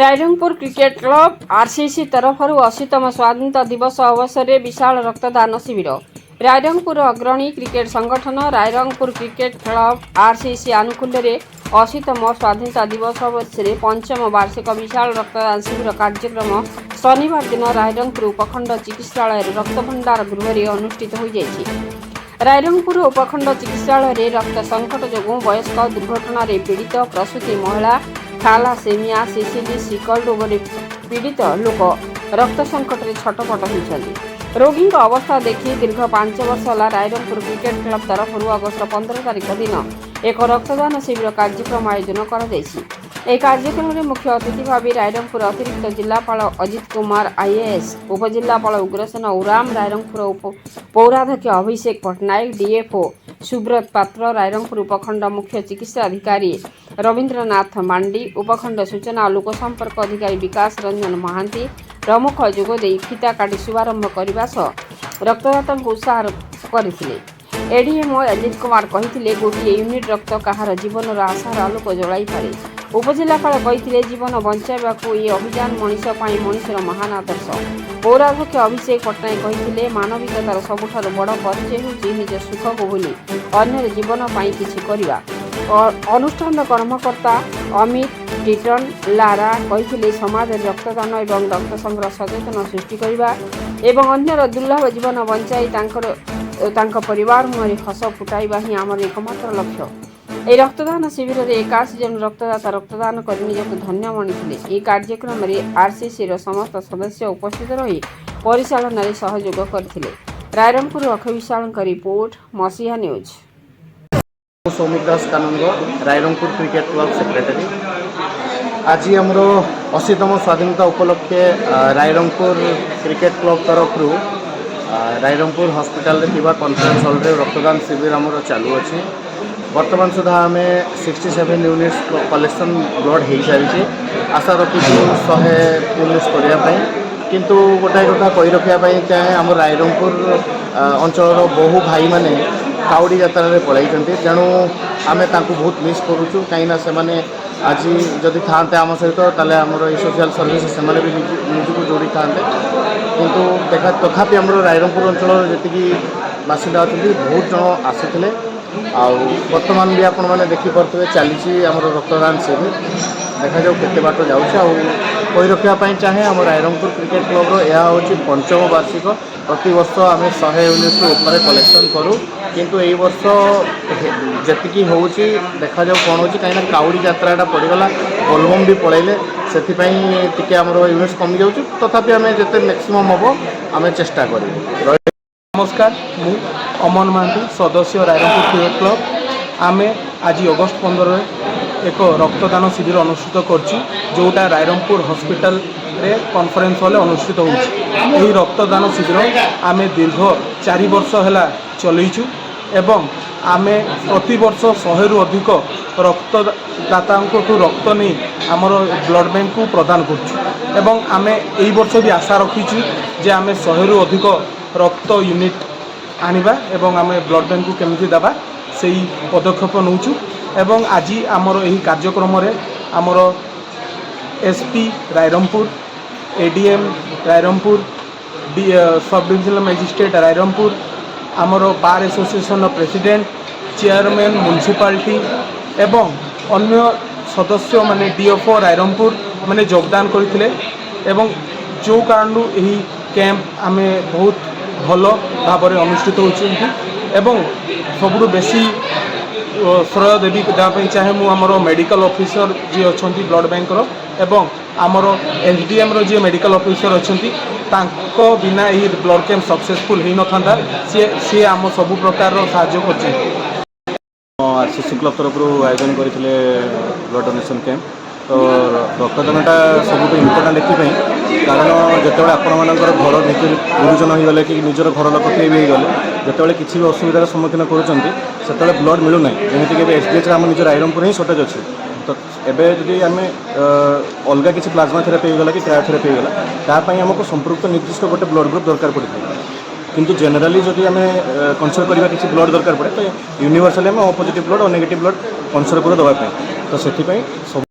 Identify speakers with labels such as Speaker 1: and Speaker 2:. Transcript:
Speaker 1: Rairangpur cricket club RCC तरफ 80तम स्वाधीनता दिवस अवसर में विशाल रक्तदान शिविर। रायरंगपुर अग्रणी क्रिकेट संगठन रायरंगपुर क्रिकेट क्लब आरसीसी आनुकूल्य रे 80तम स्वाधीनता दिवस अवसर में पंचम वार्षिक विशाल रक्तदान शिविर कार्यक्रम शनिवार दिन रायरंगपुर उपखंड चिकित्सालय रक्तभंडार गृह में अनुष्ठित हो जाएगी। रायरंगपुर उपखंड चिकित्सालय रक्त संकट जो वयस्क दुर्घटन पीड़ित प्रसूति महिला थैलासेमिया सिसिलिस सिकल रोग पीड़ित लोक रक्त संकट में छटपट होती। रोगी अवस्था देखि दीर्घ 5 वर्ष है रायरंगपुर क्रिकेट क्लब तरफ अगस्ट 15 तारिख दिन एक रक्तदान शिविर कार्यक्रम आयोजन कर कार्यक्रम में मुख्य अतिथि भाव रायरंगपुर अतिरिक्त जिलापाल अजित कुमार आईएएस, उपजिलापाल उग्रसेन उराम, रायरंगपुर पौराध्यक्ष अभिषेक पट्टनायक, डीएफओ सुब्रत पात्र, रायरंगपुर उपखंड मुख्य चिकित्सा अधिकारी रवीन्द्रनाथ मांडी, उपखंड सूचना और लोक संपर्क अधिकारी विकास रंजन महांती प्रमुख जोगदे फिता काटी शुभारंभ करने सह रक्तदाता उत्साह करते। एडीएमओ अजित कुमार कहते गोटे यूनिट रक्त कहार जीवन आशार आलोक जलाई पारे। उपजिलापाल कहते जीवन बचाइवा ये अभियान मनीषपाई मनीषर महान आदर्श। पौराध्यक्ष अभिषेक पट्टनायक कहते मानविकतार सबुठार बड़ परिचय होची निज सुख को भूली अन्य जीवन पाई किछि करिवा। अनुष्ठान कर्मकर्ता अमित टिटन लारा कहते समाज रक्तदान और रक्त संग्रह सचेतन सृष्टि करने एवं अन्यर दुर्लभ जीवन बचाई परिवार मुहरे हस फुटाइबा ही आमर एकमात्र लक्ष्य। এই रक्तदान शिविर में 81 जन रक्तदाता रक्तदान कर निजक धन्य मणिथिले। कार्यक्रम में आरसीसी समस्त सदस्य उपस्थित रही परिचालन में सहयोग करथिले। रायरंगपुर अखविशाल रिपोर्ट मसीहा न्यूज।
Speaker 2: सौमिक दास कानूनगो रायरंगपुर क्रिकेट क्लब सेक्रेटरी। आज आमर 80तम स्वाधीनता उपलक्षे रायरंगपुर क्रिकेट क्लब तरफ रायरंगपुर हॉस्पिटल कॉन्फ्रेंस हॉल रे रक्तदान शिविर आमर चालू अच्छी। वर्तमान सुधा आम 67 यूनिट्स कलेक्शन ब्लड हो सारी आशा रखी 100 यूनिट्स करने किंतु गोटाए कथा कही रखापी चाहे आम रायरंगपुर अंचल बहु भाई मैंने काउड़ी यात्रा पलि तेणु आम बहुत मिस करुचु कहीं से आज जदि था आम सहित ताले आमर सोशल सर्विस से भी निजक जोड़ी था किंतु देखा तथापि आम रायरंगपुर अंचल जी बासिंदा अच्छे बहुत जन आसी वर्तमान भी आपण मैंने देखिपे चली आम रक्तदान शिविर देखा जाऊ केते बाट जाऊँ कही रखापी चाहे आम रायरंगपुर क्रिकेट क्लब यह हूँ 5म वार्षिक। प्रति वर्ष आम 100 यूनिट ऊपर कलेक्शन करूँ किंतु यही वर्ष जी हूँ देखा जाऊ कौन हो कहीं काउड़ी यात्रा पड़गला बोलबम भी पलैले से आम यूनिट्स कमी जाऊँ तथापि आम जिते मैक्सिमम हम आम चेष्टा करूँ।
Speaker 3: नमस्कार, मु अमन महांती सदस्य रायरंगपुर क्रिकेट क्लब। आमे आज अगस्ट 15 एक रक्तदान शिविर अनुष्ठित करोटा रायरंगपुर हॉस्पिटल रे कॉन्फ्रेंस हॉल अनुष्ठित होगी। रक्तदान शिविर आमे दीर्घ 4 वर्ष है चलईचु एवं आमे प्रति वर्ष 100 रु अधिक रक्तदाता रक्त नहीं आमर ब्लड बैंक को प्रदान करुँ आमे यही वर्ष भी आशा रखीचु जे आमे 100 रु अधिक रक्त यूनिट आनिबा एवं आमे ब्लड बैंक को केमिति देबा से पदक्षेप नौचु एवं आज आमर यही कार्यक्रम रे आमर SP Rairangpur, ADM Rairangpur, sub divisional magistrate Rairangpur, आमर bar association president, chairman municipality एवं अन्य सदस्य माने डीएफओ रायरंगपुर माने योगदान करथिले एवं जो कारण यही कैंप आमे बहुत भल भाव अनुष्ठित होती सबुठ बेसी श्रेय देवी देवाई चाहे मु आमर मेडिकल ऑफिसर जी अच्छा ब्लड बैंक एवं आमर एसडीएम जी मेडिकल ऑफिसर अच्छा बिना यही ब्लड कैंप सक्सेसफुल हो न सी आम सब प्रकार साहाय्य कर
Speaker 2: आरसीसी क्लब तरफ आयोजन करते ब्लड डोनेशन कैंप तो रक्तदानटा सब इम्पोर्टाट एथपाई कारण जिते आपण मानकर घर गुरुजन हो गले कि निजर घर लोक किए भी गले जिते किसी भी असुविधार सम्मुखीन कर ब्लड मिलूना जमीक एसडीएच आम निज रायरंगपुर ही सर्टेज अच्छी तो एवं जदि आम अलग किसी प्लाज्मा थेरापी होगा कि क्रायोथेरापी होगा तापाई आमको संपृक्त निर्दिष्ट गोटे ब्लड ग्रुप दरकार पड़ता है किंतु जेनेराली जदि आम कनसीडर करवा किसी ब्लड दरकार पड़े तो यूनिवर्साली आम पॉजिटिव ब्लड और नेगेटिव ब्लड कनसीडर कर देवाई तो से सब